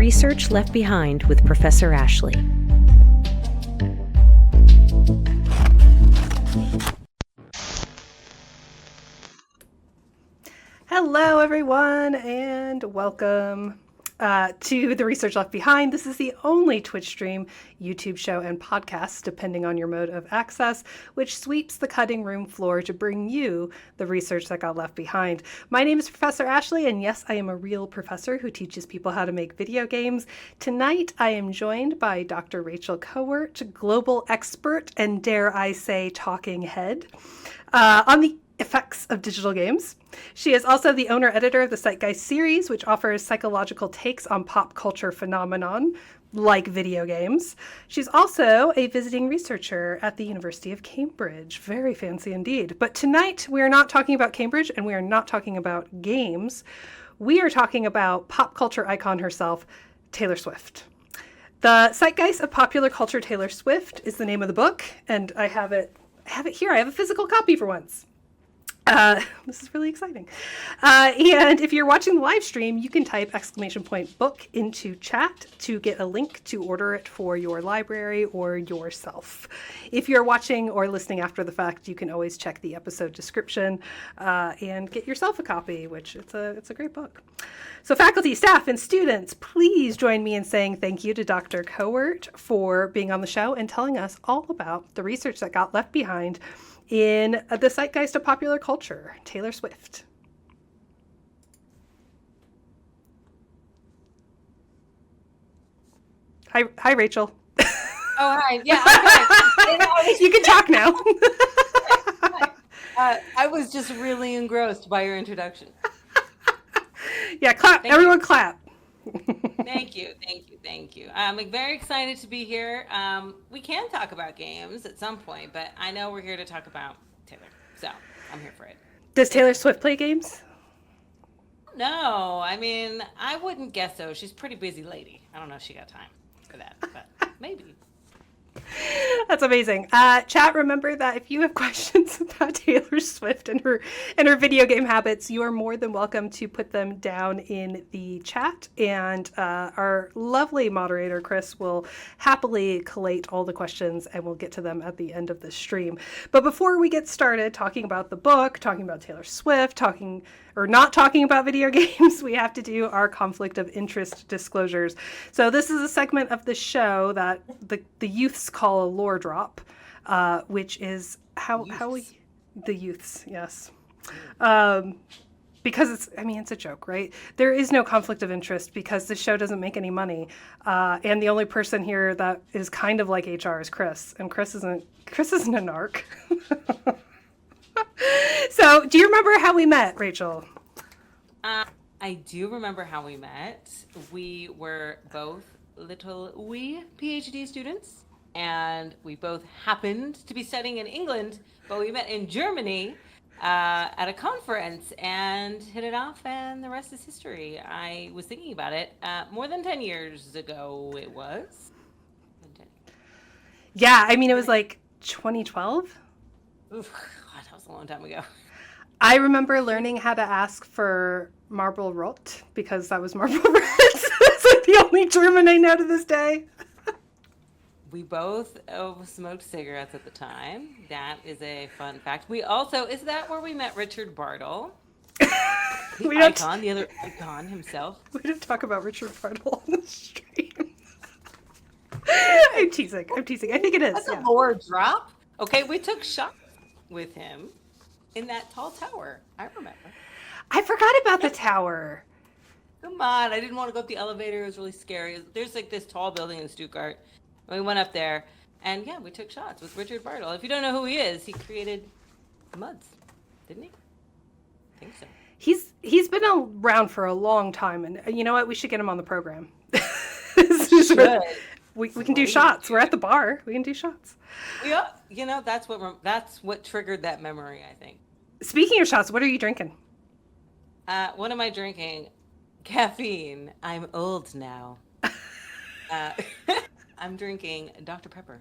Research Left Behind with Professor Ashley. Hello, everyone, and welcome to the Research Left Behind. This is the only Twitch stream, YouTube show, and podcast, depending on your mode of access, which sweeps the cutting room floor to bring you the research that got left behind. My name is Professor Ashley, and yes, I am a real professor who teaches people how to make video games. Tonight, I am joined by Dr. Rachel Kowert, global expert and, dare I say, talking head on the effects of digital games. She is also the owner-editor of the Zeitgeist series, which offers psychological takes on pop culture phenomenon, like video games. She's also a visiting researcher at the University of Cambridge. Very fancy indeed. But tonight, we are not talking about Cambridge, and we are not talking about games. We are talking about pop culture icon herself, Taylor Swift. The Zeitgeist of Popular Culture Taylor Swift is the name of the book, and I have it here. I have a physical copy for once. This is really exciting. And if you're watching the live stream, you can type !book into chat to get a link to order it for your library or yourself. If you're watching or listening after the fact, you can always check the episode description and get yourself a copy, which it's a great book. So faculty, staff, and students, please join me in saying thank you to Dr. Kowert for being on the show and telling us all about the research that got left behind in the Zeitgeist of Popular Culture, Taylor Swift. Hi, Rachel. Oh, hi. Yeah, okay. You can talk now. I was just really engrossed by your introduction. Yeah, clap. Thank Everyone you. Clap. Thank you. I'm very excited to be here. We can talk about games at some point, but I know we're here to talk about Taylor, so I'm here for it. Does Taylor Swift play games? No, I mean, I wouldn't guess so. She's a pretty busy lady. I don't know if she got time for that, but maybe. That's amazing. Chat, remember that if you have questions about Taylor Swift and her video game habits, you are more than welcome to put them down in the chat, and our lovely moderator, Chris, will happily collate all the questions, and we'll get to them at the end of the stream. But before we get started talking about the book, talking about Taylor Swift, not talking about video games, we have to do our conflict of interest disclosures. So this is a segment of the show that the youths call a lore drop, which is the youths, yes. Because it's a joke, right? There is no conflict of interest because the show doesn't make any money. And the only person here that is kind of like HR is Chris, and Chris isn't a narc. So, do you remember how we met, Rachel? I do remember how we met. We were both little PhD students, and we both happened to be studying in England, but we met in Germany at a conference and hit it off, and the rest is history. I was thinking about it more than 10 years ago. It was. Yeah, it was like 2012. Oof, God, that was a long time ago. I remember learning how to ask for Marble Rot because that was Marble Rot. It's like the only German I know to this day. We both smoked cigarettes at the time. That is a fun fact. We also, is that where we met Richard Bartle? The other icon himself. We don't talk about Richard Bartle on the stream. I'm teasing. I think it is. That's a lore drop. Okay, we took shots with him in that tall tower. I remember. I forgot about the tower. Come on, I didn't want to go up the elevator. It was really scary. There's like this tall building in Stuttgart. We went up there, and yeah, we took shots with Richard Bartle. If you don't know who he is, he created MUDs, didn't he? I think so. He's been around for a long time, and you know what? We should get him on the program. We can do shots. We're at the bar. We can do shots. Yeah, that's what triggered that memory, I think. Speaking of shots, what are you drinking? What am I drinking? Caffeine. I'm old now. I'm drinking Dr. Pepper.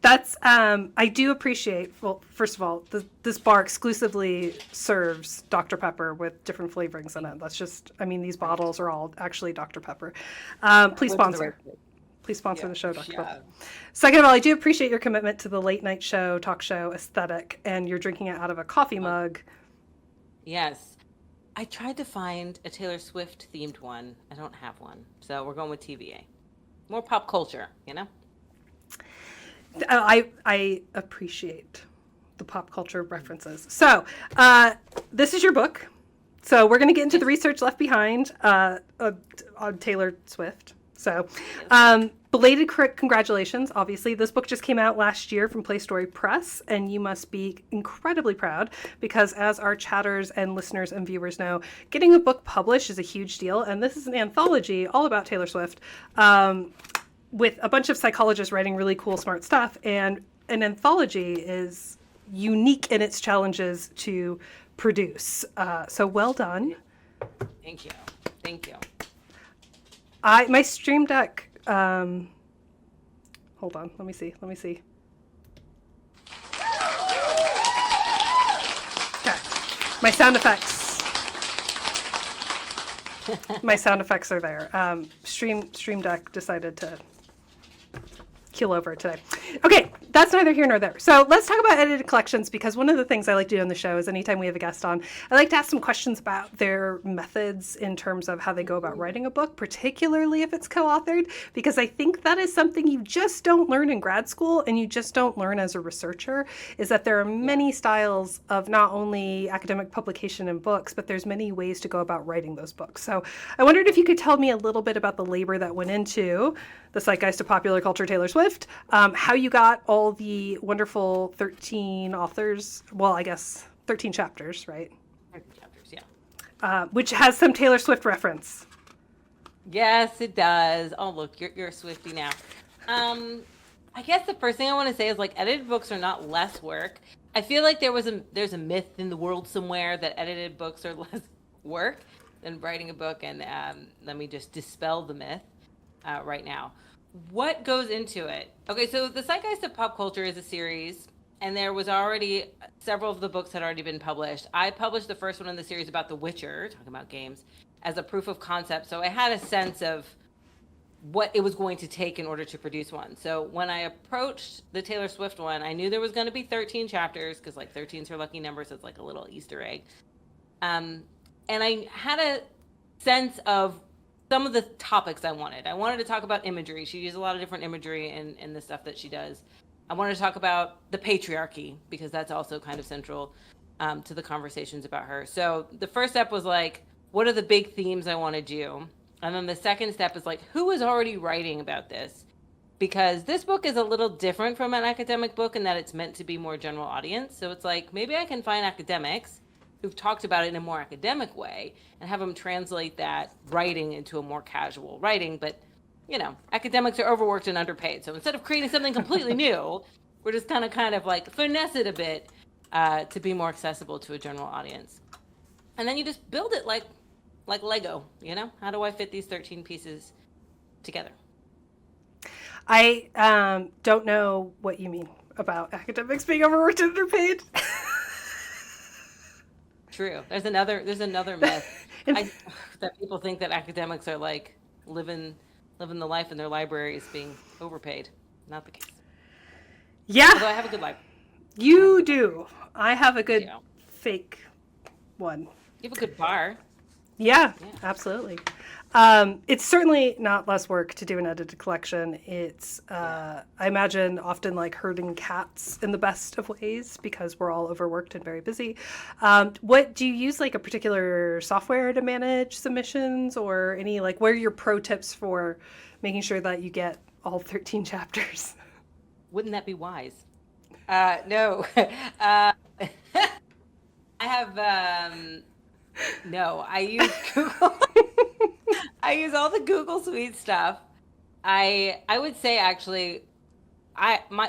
That's I do appreciate. Well, first of all, this bar exclusively serves Dr. Pepper with different flavorings in it. That's just, I mean, these bottles are all actually Dr. Pepper. Please Went to the right sponsor. place. Please sponsor Yeah, the show, Dr. yeah. Pepper. Second of all, I do appreciate your commitment to the late night show, talk show aesthetic, and you're drinking it out of a coffee mug. Yes. I tried to find a Taylor Swift themed one. I don't have one. So we're going with TVA. More pop culture, you know? I appreciate the pop culture references. So, this is your book. So we're going to get into the research left behind on Taylor Swift. So, belated congratulations. Obviously, this book just came out last year from Play Story Press, and you must be incredibly proud because, as our chatters and listeners and viewers know, getting a book published is a huge deal. And this is an anthology all about Taylor Swift, with a bunch of psychologists writing really cool, smart stuff. And an anthology is unique in its challenges to produce. So well done. Thank you. Thank you. My Stream Deck. Hold on. Let me see. Okay. My sound effects. My sound effects are there. Stream Deck decided to keel over today. Okay, that's neither here nor there. So let's talk about edited collections, because one of the things I like to do on the show is anytime we have a guest on, I like to ask some questions about their methods in terms of how they go about writing a book, particularly if it's co-authored, because I think that is something you just don't learn in grad school and you just don't learn as a researcher, is that there are many styles of not only academic publication and books, but there's many ways to go about writing those books. So I wondered if you could tell me a little bit about the labor that went into the Zeitgeist of Popular Culture, Taylor Swift, how you got all the wonderful 13 authors, well, I guess 13 chapters, right? 13 chapters, yeah. Which has some Taylor Swift reference. Yes, it does. Oh, look, you're a Swiftie now. I guess the first thing I want to say is, like, edited books are not less work. I feel like there's a myth in the world somewhere that edited books are less work than writing a book, and let me just dispel the myth right now. What goes into it? Okay, so the Zeitgeist of Pop Culture is a series, and there was already several of the books had already been published. I published the first one in the series about The Witcher, talking about games, as a proof of concept. So I had a sense of what it was going to take in order to produce one. So when I approached the Taylor Swift one, I knew there was going to be 13 chapters, because like 13 is her lucky number, so it's like a little Easter egg. And I had a sense of some of the topics I wanted. I wanted to talk about imagery. She used a lot of different imagery in the stuff that she does. I wanted to talk about the patriarchy, because that's also kind of central to the conversations about her. So the first step was like, what are the big themes I want to do? And then the second step is like, who is already writing about this? Because this book is a little different from an academic book in that it's meant to be more general audience. So it's like, maybe I can find academics who've talked about it in a more academic way and have them translate that writing into a more casual writing. But, you know, academics are overworked and underpaid. So instead of creating something completely new, we're just kind of like finesse it a bit to be more accessible to a general audience. And then you just build it like Lego, you know? How do I fit these 13 pieces together? I don't know what you mean about academics being overworked and underpaid. True. There's another myth that people think that academics are like living the life in their libraries being overpaid. Not the case. Yeah. Although I have a good life. You do. I have a good fake one. You have a good bar. Yeah, absolutely. It's certainly not less work to do an edited collection. It's, I imagine, often like herding cats in the best of ways, because we're all overworked and very busy. What do you use, like a particular software to manage submissions, or any, like, what are your pro tips for making sure that you get all 13 chapters? Wouldn't that be wise? No. I have, no, I use Google. I use all the Google Suite stuff. I would say, actually,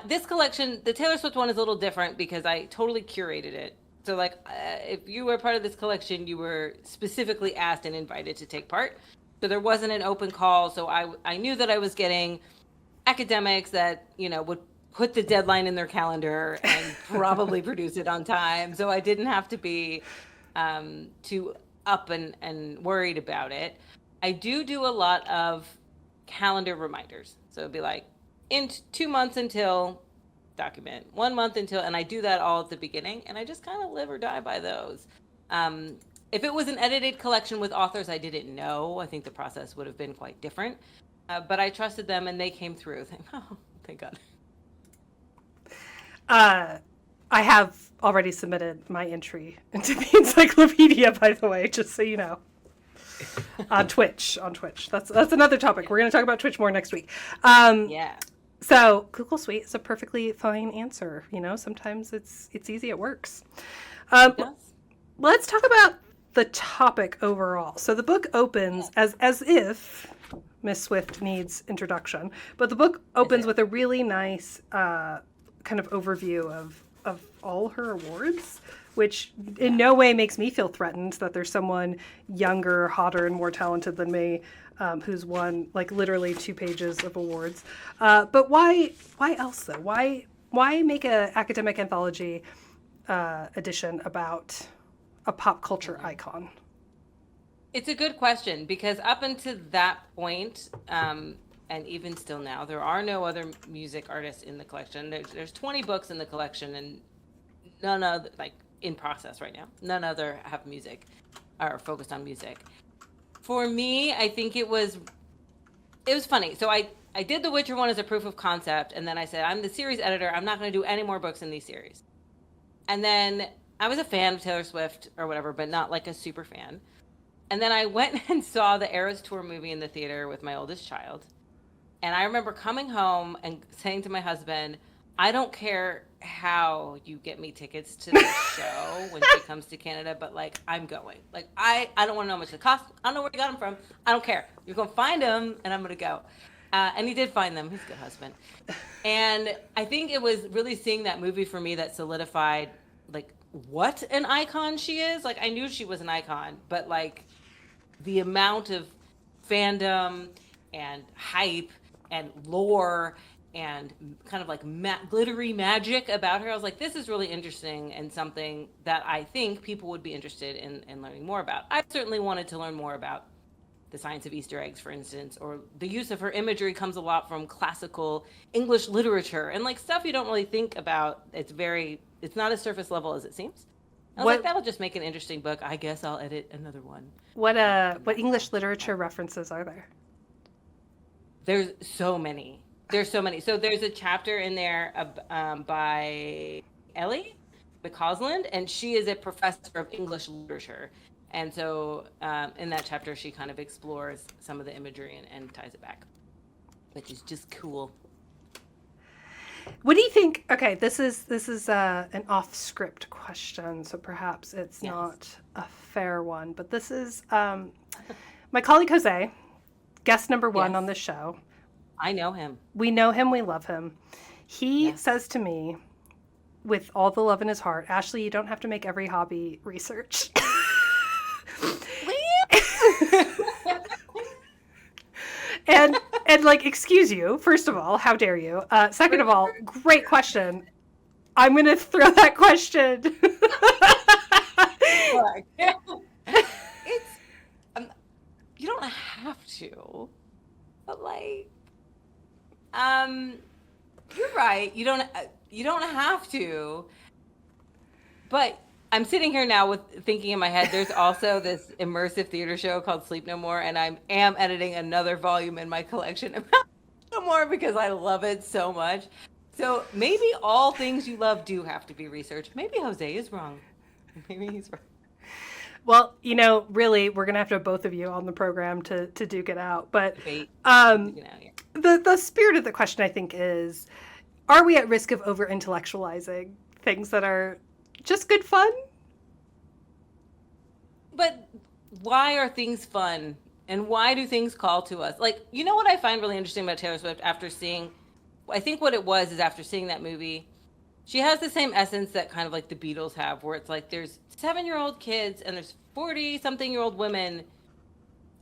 this collection, the Taylor Swift one, is a little different because I totally curated it. So, like, if you were part of this collection, you were specifically asked and invited to take part. So there wasn't an open call. So I knew that I was getting academics that, you know, would put the deadline in their calendar and probably produce it on time. So I didn't have to be too up and worried about it. I do a lot of calendar reminders. So it'd be like in 2 months until document, 1 month until, and I do that all at the beginning, and I just kind of live or die by those. If it was an edited collection with authors I didn't know, I think the process would have been quite different. But I trusted them, and they came through. Oh, thank God. I have already submitted my entry into the encyclopedia, by the way, just so you know. On Twitch. That's another topic. We're going to talk about Twitch more next week. Yeah. So Google Suite is a perfectly fine answer. You know, sometimes it's easy, it works. It does. Let's talk about the topic overall. So the book opens as if Miss Swift needs introduction, but the book opens with a really nice kind of overview of all her awards, which in no way makes me feel threatened that there's someone younger, hotter, and more talented than me who's won like literally 2 pages of awards. But why else though? Why make an academic anthology edition about a pop culture icon? It's a good question, because up until that point, and even still now, there are no other music artists in the collection. There's 20 books in the collection, and none other, like in process right now, none other have music or focused on music. For me, I think it was funny. So I did the Witcher one as a proof of concept, and then I said, I'm the series editor. I'm not going to do any more books in these series. And then I was a fan of Taylor Swift or whatever, but not like a super fan. And then I went and saw the Eras Tour movie in the theater with my oldest child. And I remember coming home and saying to my husband, I don't care how you get me tickets to the show when she comes to Canada, but like, I'm going. Like, I don't want to know how much it costs. I don't know where you got them from. I don't care. You're going to find them, and I'm going to go. And he did find them. He's a good husband. And I think it was really seeing that movie for me that solidified, like, what an icon she is. Like, I knew she was an icon, but like the amount of fandom and hype and lore and kind of like glittery magic about her, I was like, this is really interesting and something that I think people would be interested in learning more about. I certainly wanted to learn more about the science of Easter eggs, for instance, or the use of her imagery comes a lot from classical English literature and like stuff you don't really think about. It's not as surface level as it seems. I was like, that'll just make an interesting book. I guess I'll edit another one. What English literature references are there? There's so many. So there's a chapter in there by Ellie McCausland, and she is a professor of English literature. And so in that chapter, she kind of explores some of the imagery and ties it back, which is just cool. What do you think? Okay, this is an off-script question, so perhaps it's not a fair one. But this is my colleague Jose, guest number 1 on this show. I know him. We know him. We love him. He says to me, with all the love in his heart, Ashley, you don't have to make every hobby research. And like, excuse you, first of all, how dare you? Second of all, great question. I'm going to throw that question. You don't have to, but like, you're right. You don't have to, but I'm sitting here now thinking in my head, there's also this immersive theater show called Sleep No More, and I am editing another volume in my collection about No More because I love it so much. So maybe all things you love do have to be researched. Maybe Jose is wrong. Maybe he's right. Well, really, we're going to have to have both of you on the program to duke it out. But the spirit of the question, I think, is, are we at risk of over-intellectualizing things that are just good fun? But why are things fun? And why do things call to us? Like, you know what I find really interesting about Taylor Swift after seeing, I think what it was is after seeing that movie, she has the same essence that kind of like the Beatles have, where it's like there's 7-year-old kids and there's 40-something-year-old women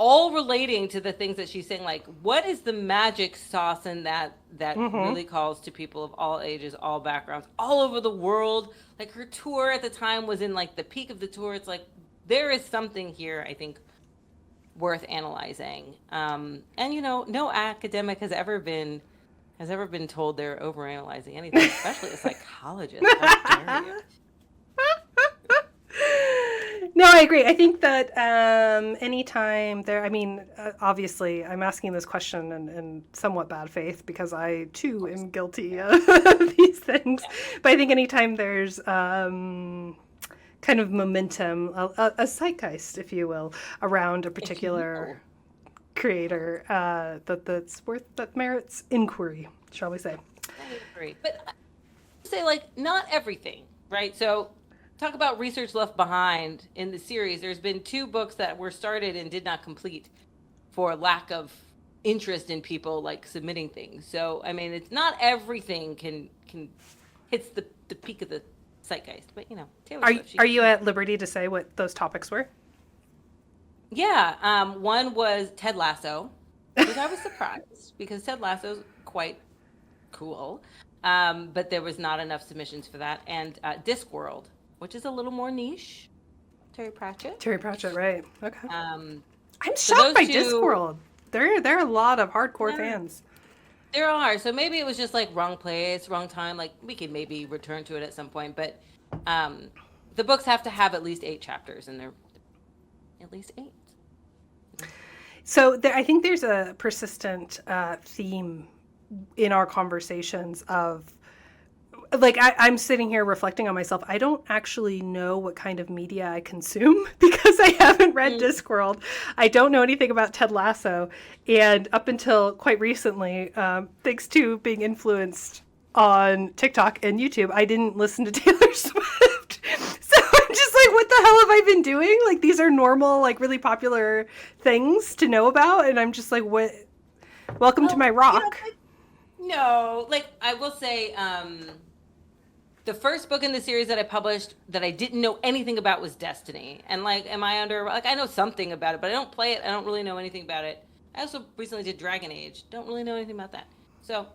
all relating to the things that she's saying. Like, what is the magic sauce in that really calls to people of all ages, all backgrounds, all over the world? Like, her tour at the time was in like the peak of the tour. It's like there is something here, I think, worth analyzing. And no academic has ever been told they're overanalyzing anything, especially a psychologist. How dare you? No, I agree. I think that anytime there, obviously, I'm asking this question in somewhat bad faith because I too am guilty of these things. But I think anytime there's kind of momentum, a zeitgeist, if you will, around a particular creator, that merits inquiry, shall we say? I agree, but I say like not everything, right? So. Talk about research left behind in the series. There's been 2 books that were started and did not complete for lack of interest in people like submitting things. So I mean, it's not everything can hits the peak of the zeitgeist, but Taylor Swift. Are you at liberty to say what those topics were? Yeah, one was Ted Lasso, which I was surprised because Ted Lasso's quite cool, but there was not enough submissions for that, and Discworld, which is a little more niche. Terry Pratchett, right? Okay. I'm shocked by Discworld. There are a lot of hardcore fans. There are. So maybe it was just like wrong place, wrong time. Like we could maybe return to it at some point, but the books have to have at least 8 chapters, and they're at least 8. So I think there's a persistent theme in our conversations of. Like, I'm sitting here reflecting on myself. I don't actually know what kind of media I consume because I haven't read Discworld. I don't know anything about Ted Lasso. And up until quite recently, thanks to being influenced on TikTok and YouTube, I didn't listen to Taylor Swift. So I'm just like, what the hell have I been doing? Like, these are normal, like, really popular things to know about. And I'm just like, what? Welcome to my rock. No, like, I will say... the first book in the series that I published that I didn't know anything about was Destiny. And like, I know something about it, but I don't play it. I don't really know anything about it. I also recently did Dragon Age. Don't really know anything about that. So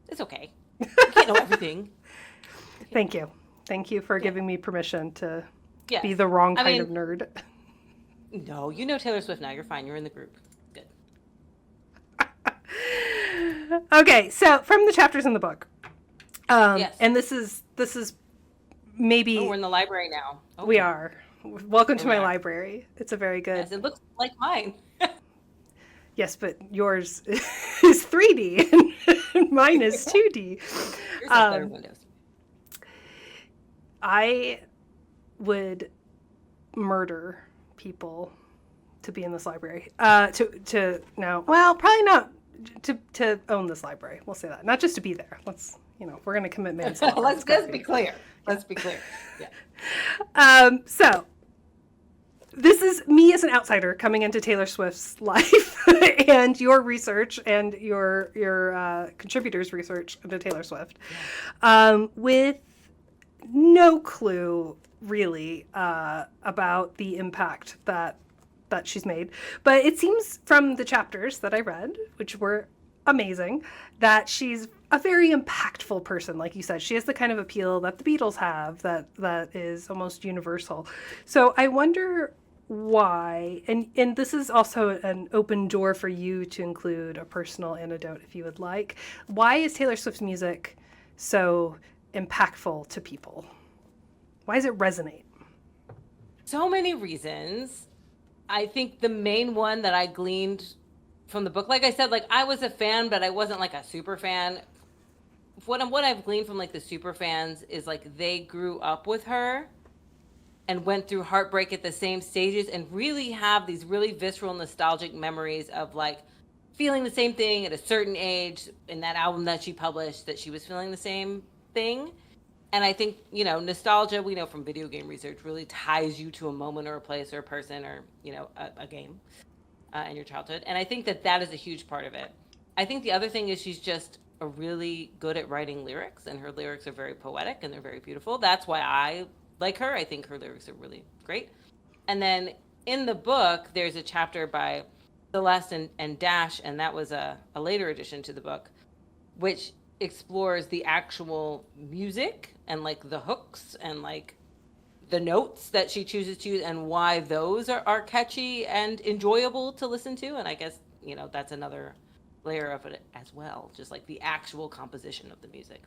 it's okay. You can't know everything. Thank you. Thank you for giving me permission to be the wrong kind of nerd. No, you know Taylor Swift now. You're fine. You're in the group. Good. Okay, so from the chapters in the book. Yes. And this is maybe... Oh, we're in the library now. Okay. We are. Welcome to my library. It's a very good... Yes, it looks like mine. Yes, but yours is 3D and mine is 2D. Yours has better windows. I would murder people to be in this library. Probably not to own this library. We'll say that. Not just to be there. Let's... we're going to commit manslaughter. Let's be clear. Let's be clear. Yeah. So this is me as an outsider coming into Taylor Swift's life and your research and your contributors' research into Taylor Swift, with no clue really about the impact that she's made. But it seems from the chapters that I read, which were amazing, that she's a very impactful person. Like you said, she has the kind of appeal that the Beatles have that is almost universal. So I wonder why, and this is also an open door for you to include a personal anecdote if you would like. Why is Taylor Swift's music so impactful to people? Why does it resonate? So many reasons. I think the main one that I gleaned from the book, like I said, like I was a fan, but I wasn't like a super fan. What I've gleaned from like the super fans is like they grew up with her and went through heartbreak at the same stages and really have these really visceral nostalgic memories of like feeling the same thing at a certain age in that album that she published, that she was feeling the same thing. And I think, nostalgia, we know from video game research, really ties you to a moment or a place or a person or, a game in your childhood. And I think that is a huge part of it. I think the other thing is she's just really good at writing lyrics, and her lyrics are very poetic and they're very beautiful. That's why I like her. I think her lyrics are really great. And then in the book, there's a chapter by Celeste and Dash, and that was a later addition to the book, which explores the actual music and like the hooks and like the notes that she chooses to use and why those are catchy and enjoyable to listen to. And I guess, that's another layer of it as well, just like the actual composition of the music.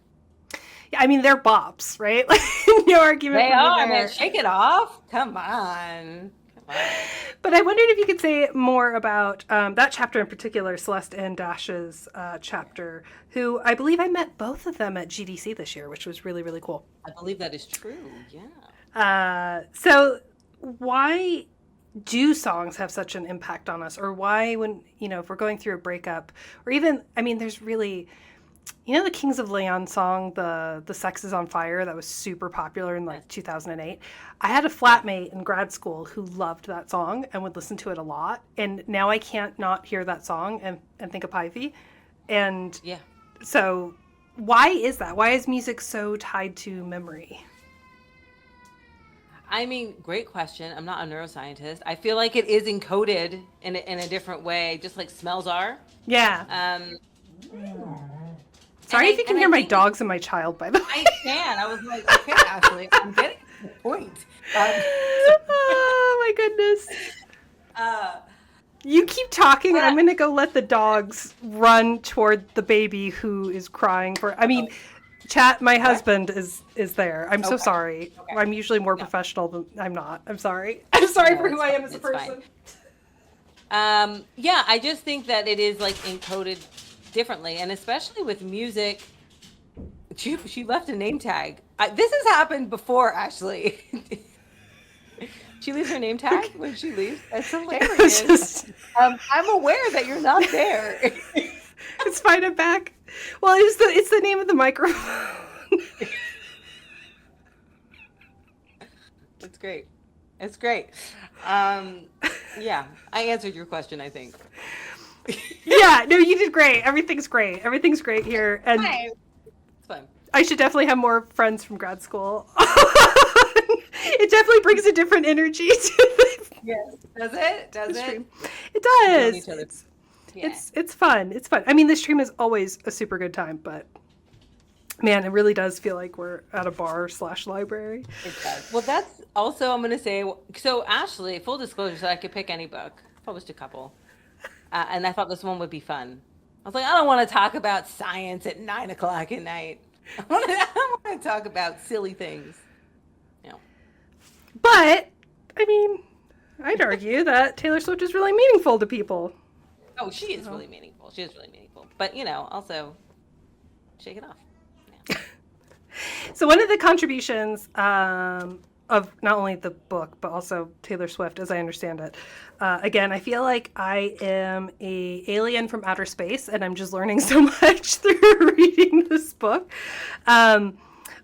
Yeah, I mean, they're bops, right? Like, no argument. They are, man. Shake it off. Come on. But I wondered if you could say more about that chapter in particular, Celeste and Dash's chapter, who I believe I met both of them at GDC this year, which was really, really cool. I believe that is true, yeah. So why do songs have such an impact on us? Or why when, if we're going through a breakup, or even, I mean, there's really... the Kings of Leon song, the Sex is on Fire, that was super popular in like 2008. I had a flatmate in grad school who loved that song and would listen to it a lot. And now I can't not hear that song and think of Pivy. And yeah. So why is that? Why is music so tied to memory? I mean, great question. I'm not a neuroscientist. I feel like it is encoded in a different way, just like smells are. Yeah. Sorry if you can hear my dogs and my child, by the way. I can. I was like, okay, Ashley, I'm getting the point. Oh, my goodness. You keep talking, and I'm going to go let the dogs run toward the baby who is crying for... I mean, chat, my husband is there. I'm so sorry. Okay. I'm usually more professional than... I'm not. I'm sorry. I'm sorry for who I am as a person. Yeah, I just think that it is, like, encoded... differently, and especially with music. She left a name tag. This has happened before, Ashley. She leaves her name tag when she leaves. That's hilarious. I'm aware that you're not there. It's fine. I'm back. Well, it's the name of the microphone. It's great. It's great. Yeah, I answered your question, I think. Yeah, no, you did great. Everything's great. Everything's great here. And it's fun. I should definitely have more friends from grad school. It definitely brings a different energy to the Yes. Does it? Does it? Stream. It does. It's fun. It's fun. I mean, this stream is always a super good time, but man, it really does feel like we're at a bar/library. It does. Well, that's also, I'm going to say, so Ashley, full disclosure, so I could pick any book. I published a couple. And I thought this one would be fun. I was like, I don't want to talk about science at 9 o'clock at night. I want to talk about silly things. But, I mean, I'd argue that Taylor Swift is really meaningful to people. Oh, she is really meaningful. She is really meaningful. But, also, shake it off. Yeah. So one of the contributions of not only the book, but also Taylor Swift, as I understand it. Again, I feel like I am an alien from outer space, and I'm just learning so much through reading this book.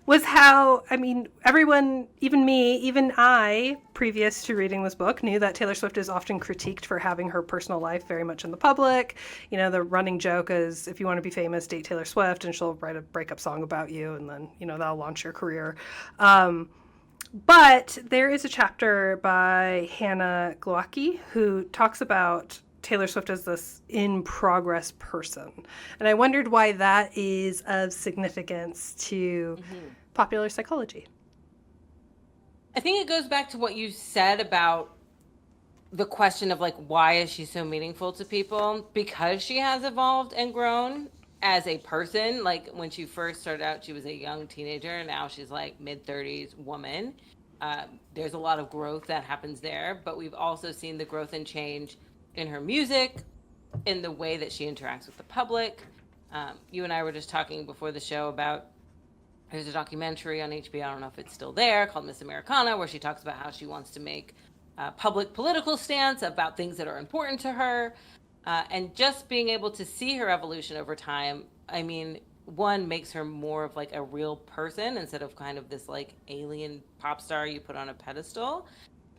Was how, I mean, everyone, even me, even I, previous to reading this book, knew that Taylor Swift is often critiqued for having her personal life very much in the public. The running joke is, if you want to be famous, date Taylor Swift, and she'll write a breakup song about you, and then, that'll launch your career. But there is a chapter by Hannah Glowacki who talks about Taylor Swift as this in-progress person. And I wondered why that is of significance to popular psychology. I think it goes back to what you said about the question of, like, why is she so meaningful to people? Because she has evolved and grown as a person. Like, when she first started out, she was a young teenager. Now she's, like, mid-30s woman. There's a lot of growth that happens there. But we've also seen the growth and change in her music, in the way that she interacts with the public. You and I were just talking before the show about, there's a documentary on HBO, I don't know if it's still there, called Miss Americana, where she talks about how she wants to make a public political stance about things that are important to her. And just being able to see her evolution over time, I mean, one, makes her more of like a real person instead of kind of this like alien pop star you put on a pedestal.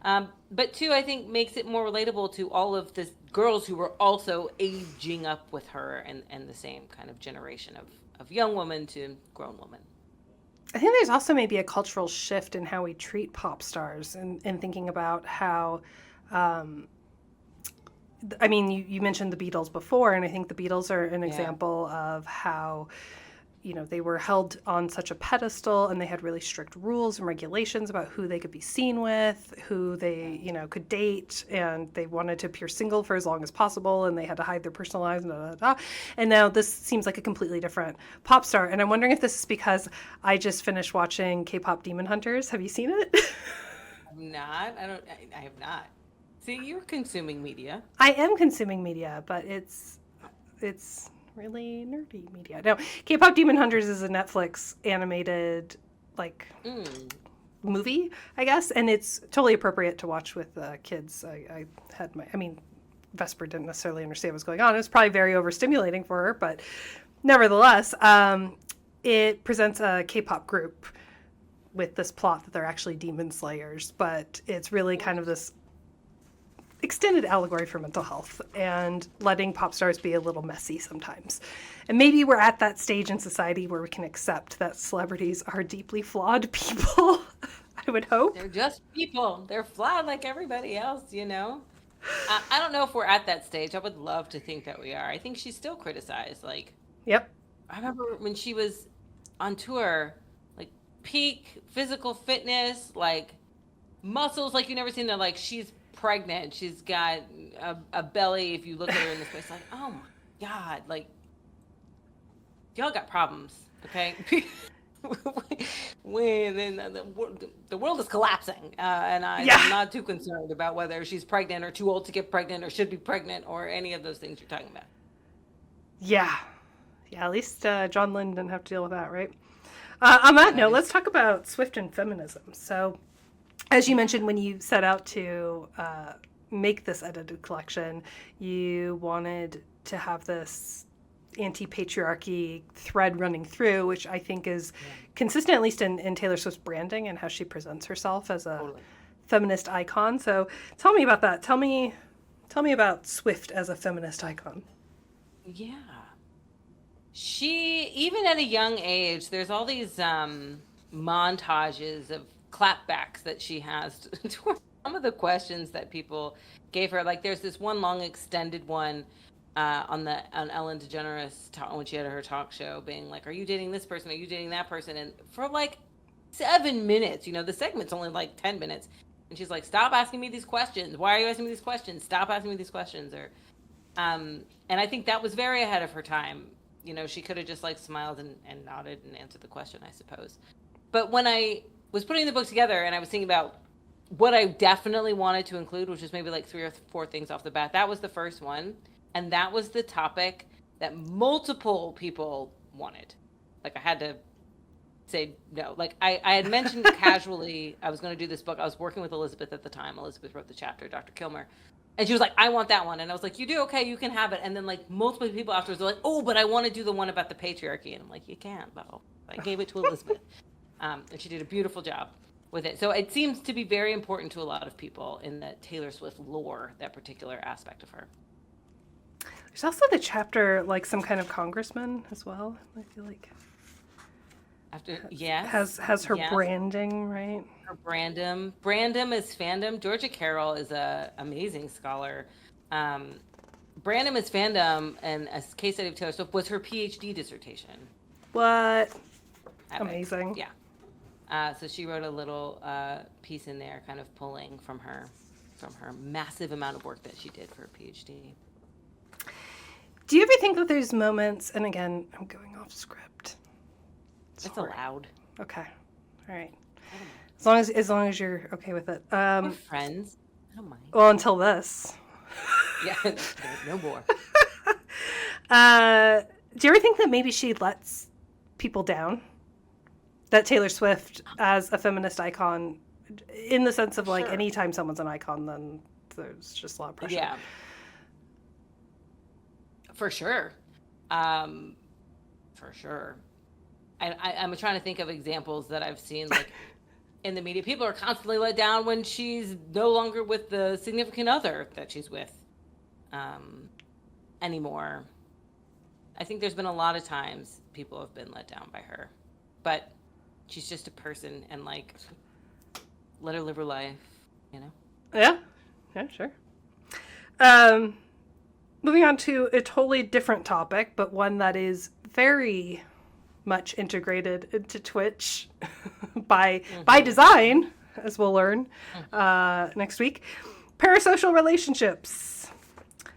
But two, I think makes it more relatable to all of the girls who were also aging up with her and the same kind of generation of young woman to grown woman. I think there's also maybe a cultural shift in how we treat pop stars and thinking about how I mean, you mentioned the Beatles before, and I think the Beatles are an Yeah. example of how, they were held on such a pedestal, and they had really strict rules and regulations about who they could be seen with, who they, could date, and they wanted to appear single for as long as possible, and they had to hide their personal lives, and now this seems like a completely different pop star. And I'm wondering if this is because I just finished watching K-pop Demon Hunters. Have you seen it? I'm not. I have not. See, you're consuming media. I am consuming media, but it's really nerdy media. No, K-pop Demon Hunters is a Netflix animated movie, I guess, and it's totally appropriate to watch with kids. Vesper didn't necessarily understand what was going on. It was probably very overstimulating for her, but nevertheless, it presents a K-pop group with this plot that they're actually demon slayers, but it's really kind of this extended allegory for mental health and letting pop stars be a little messy sometimes. And maybe we're at that stage in society where we can accept that celebrities are deeply flawed people. I would hope. They're just people. They're flawed like everybody else, I don't know if we're at that stage. I would love to think that we are. I think she's still criticized. Yep. I remember when she was on tour, peak physical fitness, muscles like you've never seen. They're she's pregnant. She's got a belly. If you look at her in this place, oh my God, y'all got problems, okay? The world is collapsing, and I'm not too concerned about whether she's pregnant or too old to get pregnant or should be pregnant or any of those things you're talking about. Yeah. At least John Lynn didn't have to deal with that, right? On that note, let's talk about Swift and feminism. So, as you mentioned, when you set out to make this edited collection, you wanted to have this anti-patriarchy thread running through, which I think is consistent, at least in Taylor Swift's branding and how she presents herself as a feminist icon. So tell me about that. Tell me about Swift as a feminist icon. Yeah. She, even at a young age, there's all these montages of clapbacks that she has to some of the questions that people gave her. There's this one long extended one on Ellen DeGeneres when she had her talk show, being are you dating this person? Are you dating that person? And for 7 minutes, the segment's only 10 minutes, and she's stop asking me these questions. Why are you asking me these questions? Stop asking me these questions. Or and I think that was very ahead of her time. She could have just smiled and nodded and answered the question, I suppose. But when I was putting the book together and I was thinking about what I definitely wanted to include, which was maybe 3 or 4 things off the bat, that was the first one. And that was the topic that multiple people wanted. I had to say no. I had mentioned casually I was going to do this book. I was working with Elizabeth at the time. Elizabeth wrote the chapter, Dr. Kilmer. And she was I want that one. And I was you do? Okay, you can have it. And then multiple people afterwards were oh, but I want to do the one about the patriarchy. And I'm you can't, though. I gave it to Elizabeth. And she did a beautiful job with it. So it seems to be very important to a lot of people in the Taylor Swift lore, that particular aspect of her. There's also the chapter, some kind of congressman as well, I feel like. Has her branding, right? Her Brandom is fandom. Georgia Carroll is a amazing scholar. Brandom is fandom, and a case study of Taylor Swift was her PhD dissertation. What? Epic. Amazing. Yeah. So she wrote a little piece in there, kind of pulling from her massive amount of work that she did for her PhD. Do you ever think that there's moments, and again, I'm going off script. It's allowed. Okay. All right. As long as you're okay with it. We're friends. I don't mind. Well, until this. Yeah, no more. Do you ever think that maybe she lets people down? That Taylor Swift, as a feminist icon, in the sense of anytime someone's an icon, then there's just a lot of pressure. Yeah. For sure. For sure. I'm trying to think of examples that I've seen in the media. People are constantly let down when she's no longer with the significant other that she's with anymore. I think there's been a lot of times people have been let down by her, but she's just a person, and let her live her life, Yeah. Yeah, sure. Moving on to a totally different topic, but one that is very much integrated into Twitch by design, as we'll learn next week. Parasocial relationships.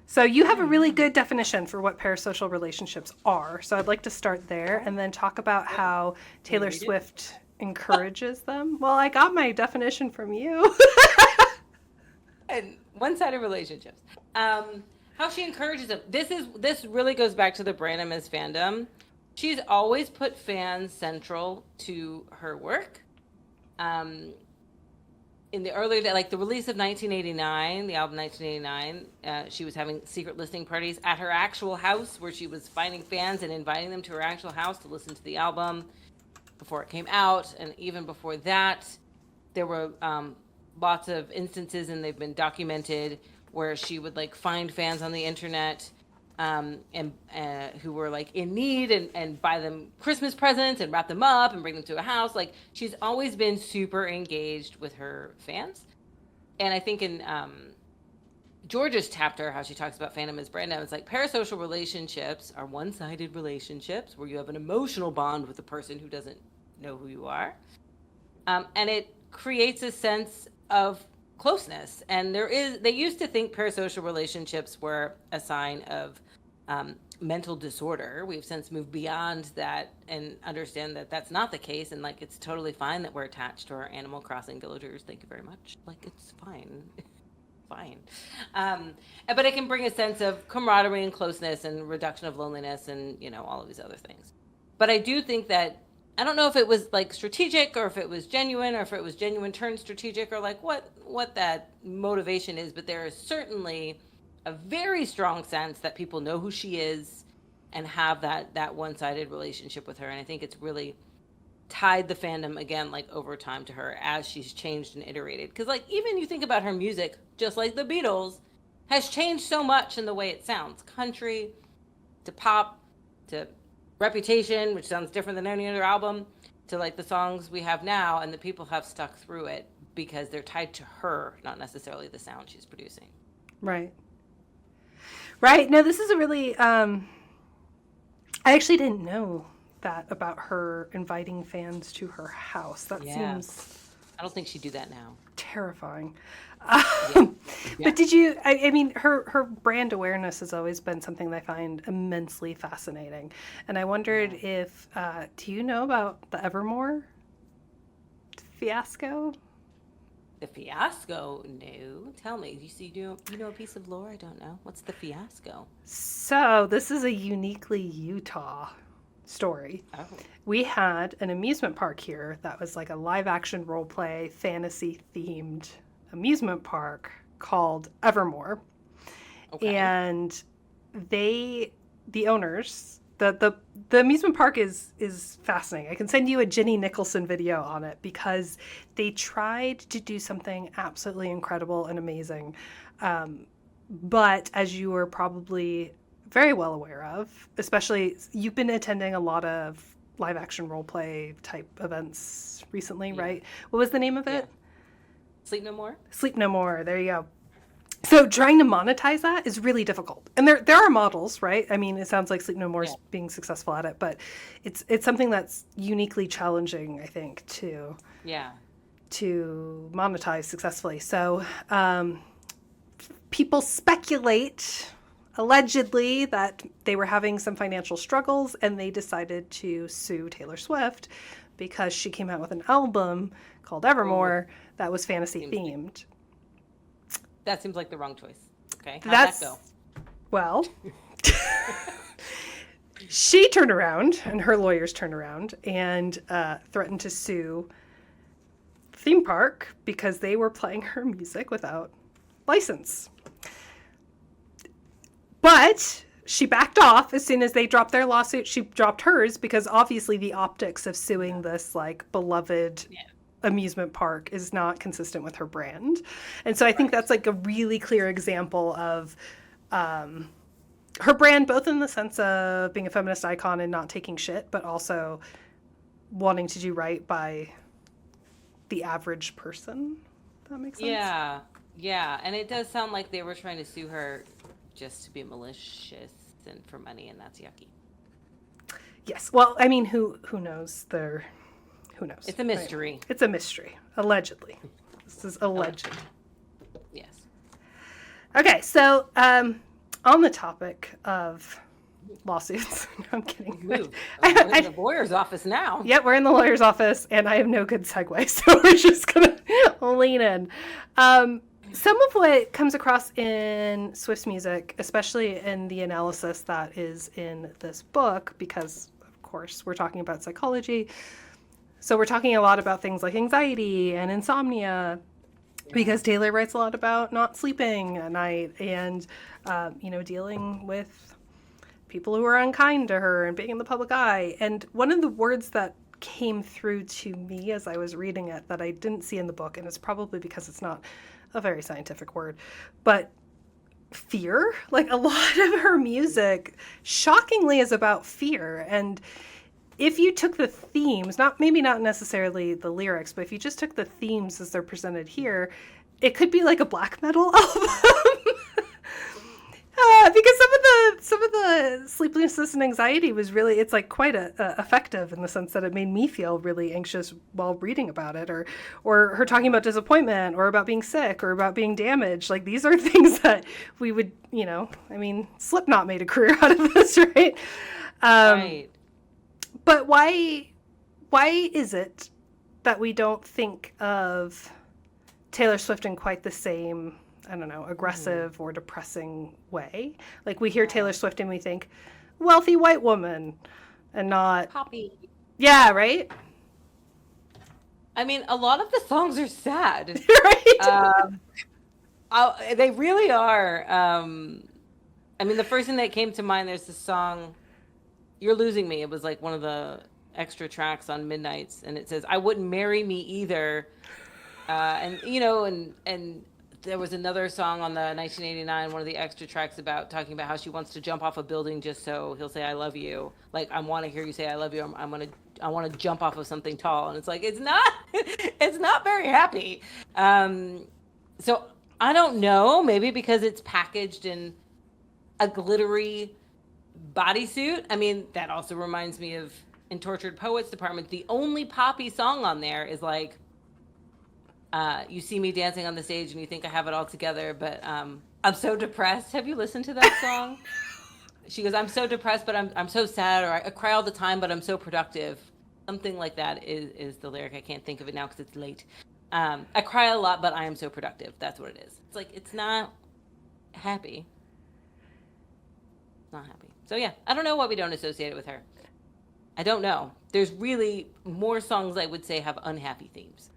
So you have a really good definition for what parasocial relationships are. So I'd like to start there and then talk about how Taylor Swift encourages them. Well, I got my definition from you. And one-sided relationships. How she encourages them. This really goes back to the Brand Miss fandom. She's always put fans central to her work. In the earlier day, like the release of 1989, the album 1989, she was having secret listening parties at her actual house where she was finding fans and inviting them to her actual house to listen to the album before it came out. And even before that, there were lots of instances, and they've been documented, where she would like find fans on the internet and who were like in need and buy them Christmas presents and wrap them up and bring them to a house. Like, she's always been super engaged with her fans. And I think in Georgia's chapter, how she talks about fandom as brand name, it's like parasocial relationships are one-sided relationships where you have an emotional bond with the person who doesn't know who you are. And it creates a sense of closeness. And they used to think parasocial relationships were a sign of mental disorder. We've since moved beyond that and understand that that's not the case. And like, it's totally fine that we're attached to our Animal Crossing villagers. Thank you very much. Like, it's fine. Fine. But it can bring a sense of camaraderie and closeness and reduction of loneliness and, all of these other things. But I do think that, I don't know if it was like strategic or if it was genuine or if it was genuine turned strategic or like what that motivation is, but there is certainly a very strong sense that people know who she is and have that one-sided relationship with her. And I think it's really tied the fandom again, like over time to her as she's changed and iterated. Because like, even you think about her music, just like the Beatles, has changed so much in the way it sounds. Country to pop to Reputation, which sounds different than any other album, to like the songs we have now, and the people have stuck through it because they're tied to her, not necessarily the sound she's producing. Right. No, this is a really, I actually didn't know that about her inviting fans to her house. That seems... I don't think she'd do that now. Terrifying. Yeah. But did you, I mean, her brand awareness has always been something that I find immensely fascinating. And I wondered if, do you know about the Evermore fiasco? The fiasco? No. Tell me. You know a piece of lore I don't know? What's the fiasco? So this is a uniquely Utah story. Oh. We had an amusement park here that was like a live action role play fantasy themed amusement park called Evermore. Okay. And the owners, the amusement park is fascinating. I can send you a Jenny Nicholson video on it because they tried to do something absolutely incredible and amazing. But as you are probably very well aware of, especially you've been attending a lot of live action role play type events recently, right? What was the name of it? Sleep No More? Sleep No More. There you go. So trying to monetize that is really difficult. And there are models, right? I mean, it sounds like Sleep No More is being successful at it, but it's something that's uniquely challenging, I think, to monetize successfully. So people speculate, allegedly, that they were having some financial struggles and they decided to sue Taylor Swift because she came out with an album called Evermore that was fantasy themed. That seems like the wrong choice. Okay. How'd that go? Well, she turned around and her lawyers turned around and threatened to sue the theme park because they were playing her music without license. But she backed off as soon as they dropped their lawsuit. She dropped hers because obviously the optics of suing this like beloved amusement park is not consistent with her brand. And so I think that's like a really clear example of her brand, both in the sense of being a feminist icon and not taking shit, but also wanting to do right by the average person. That makes sense? Yeah, and it does sound like they were trying to sue her just to be malicious and for money, and that's yucky. Yes. Well, I mean, who knows? Who knows? It's a mystery. Right? It's a mystery, allegedly. This is alleged. Yes. Okay, so on the topic of lawsuits, no, I'm kidding. We're in the lawyer's office now. Yeah, we're in the lawyer's office, and I have no good segue, so we're just gonna lean in. Some of what comes across in Swift's music, especially in the analysis that is in this book, because of course we're talking about psychology, so we're talking a lot about things like anxiety and insomnia, because Taylor writes a lot about not sleeping at night and dealing with people who are unkind to her and being in the public eye. And one of the words that came through to me as I was reading it that I didn't see in the book, and it's probably because it's not a very scientific word, but fear. Like, a lot of her music shockingly is about fear. And if you took the themes, maybe not necessarily the lyrics, but if you just took the themes as they're presented here, it could be like a black metal album. Because some of the sleeplessness and anxiety was really, it's like quite effective in the sense that it made me feel really anxious while reading about it, or her talking about disappointment, or about being sick, or about being damaged. Like, these are things that we would, I mean, Slipknot made a career out of this, right? Right. But why is it that we don't think of Taylor Swift in quite the same, I don't know, aggressive or depressing way? Like, we hear Taylor Swift and we think wealthy white woman and not Poppy. Yeah, right? I mean, a lot of the songs are sad. Right? They really are. I mean, the first thing that came to mind, there's this song, You're Losing Me. It was like one of the extra tracks on Midnights, and it says, I wouldn't marry me either. And there was another song on the 1989, one of the extra tracks, talking about how she wants to jump off a building just so he'll say I love you. Like, I want to hear you say I love you. I want to jump off of something tall. And it's like, it's not very happy. So I don't know, maybe because it's packaged in a glittery bodysuit. I mean, that also reminds me of in Tortured Poets Department, the only poppy song on there is like, you see me dancing on the stage and you think I have it all together, but I'm so depressed. Have you listened to that song? She goes, I'm so depressed, but I'm so sad, or I cry all the time, but I'm so productive. Something like that is the lyric. I can't think of it now because it's late. I cry a lot, but I am so productive. That's what it is. It's like, it's not happy. Not happy. So yeah, I don't know why we don't associate it with her. I don't know. There's really more songs I would say have unhappy themes.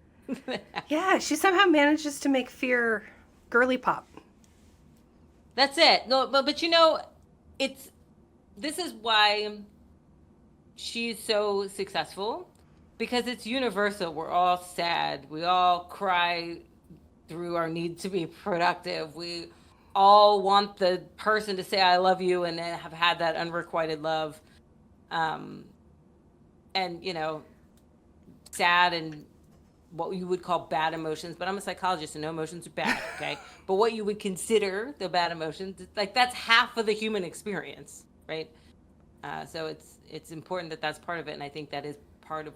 Yeah, she somehow manages to make fear girly pop. That's it. No, but this is why she's so successful, because it's universal. We're all sad. We all cry through our need to be productive. We all want the person to say I love you and have had that unrequited love. And sad and what you would call bad emotions, but I'm a psychologist and no emotions are bad, okay? But what you would consider the bad emotions, like, that's half of the human experience, right? So it's important that that's part of it, and I think that is part of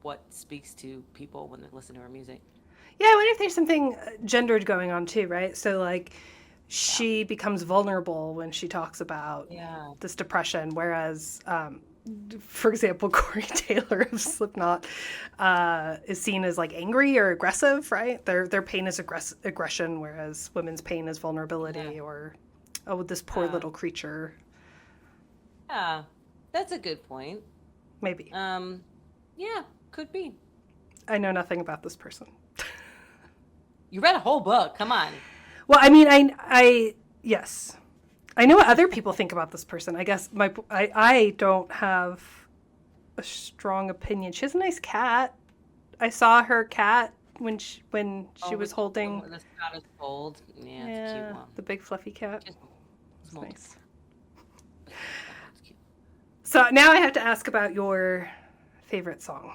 what speaks to people when they listen to our music. Yeah, I wonder if there's something gendered going on too, right? So, like, she becomes vulnerable when she talks about this depression, whereas for example, Corey Taylor of Slipknot is seen as like angry or aggressive, right? Their pain is aggression, whereas women's pain is vulnerability, or this poor little creature. Yeah, that's a good point. Maybe. Yeah, could be. I know nothing about this person. You read a whole book. Come on. Well, I mean, I yes. I know what other people think about this person. I guess I don't have a strong opinion. She has a nice cat. I saw her cat when she was holding the Scottish Fold. Yeah, it's a cute one. The big fluffy cat. It's nice. Nice. So now I have to ask about your favorite song.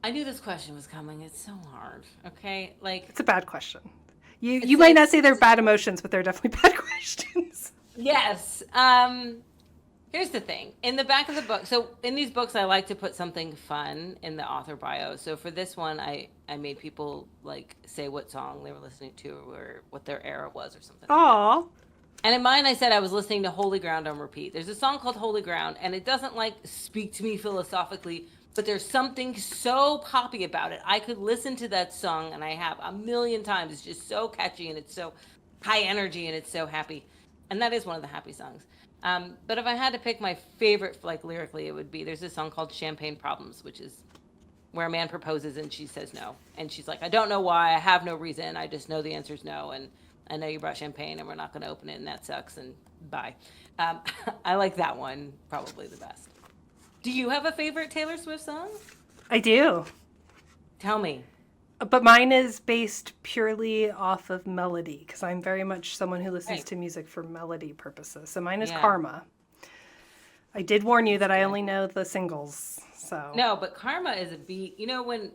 I knew this question was coming. It's so hard. Okay, like It's a bad question. You it's might like not say they're bad emotions, but they're definitely bad questions. yes. Here's the thing. In the back of the book, so in these books, I like to put something fun in the author bio. So for this one, I made people like say what song they were listening to or what their era was or something like that. Aw. And in mine, I said I was listening to Holy Ground on repeat. There's a song called Holy Ground, and it doesn't like speak to me philosophically, but there's something so poppy about it. I could listen to that song, and I have a million times. It's just so catchy, and it's so high energy, and it's so happy. And that is one of the happy songs. But if I had to pick my favorite, like lyrically, it would be there's this song called Champagne Problems, which is where a man proposes and she says no. And she's like, I don't know why. I have no reason. I just know the answer is no. And I know you brought champagne and we're not going to open it and that sucks and bye. I like that one probably the best. Do you have a favorite Taylor Swift song? I do. Tell me. But mine is based purely off of melody because I'm very much someone who listens Right. to music for melody purposes. So mine is Yeah. Karma. I did warn you that I only know the singles. So No, but Karma is a beat. You know, when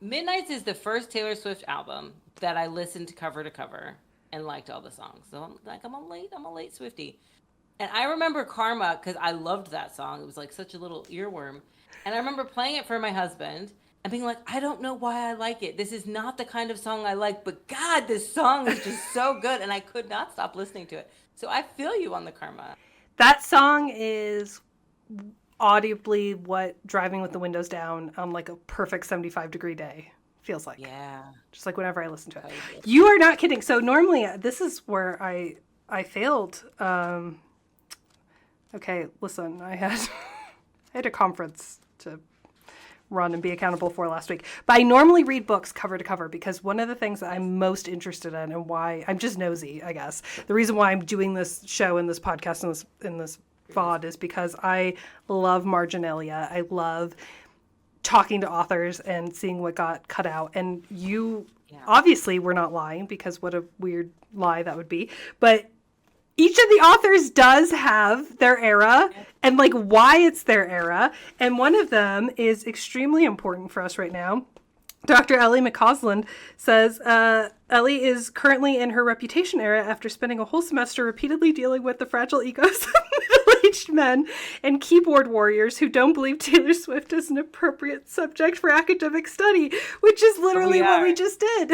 Midnights is the first Taylor Swift album that I listened to cover and liked all the songs. So I'm a late Swiftie. And I remember Karma because I loved that song. It was like such a little earworm. And I remember playing it for my husband and being like, I don't know why I like it. This is not the kind of song I like, but God, this song is just so good. And I could not stop listening to it. So I feel you on the Karma. that song is audibly what driving with the windows down on like a perfect 75-degree day feels like. Yeah. Just like whenever I listen to it. Totally. You are not kidding. So normally this is where I failed. Okay, listen, I had a conference to run and be accountable for last week. But I normally read books cover to cover because one of the things that I'm most interested in and why I'm just nosy, I guess. The reason why I'm doing this show and this podcast and this VOD is because I love marginalia. I love talking to authors and seeing what got cut out. And you obviously were not lying because what a weird lie that would be. But each of the authors does have their era and like why it's their era. And one of them is extremely important for us right now. Dr. Ellie McCausland says Ellie is currently in her reputation era after spending a whole semester repeatedly dealing with the fragile egos of middle-aged men and keyboard warriors who don't believe Taylor Swift is an appropriate subject for academic study, which is literally what we just did.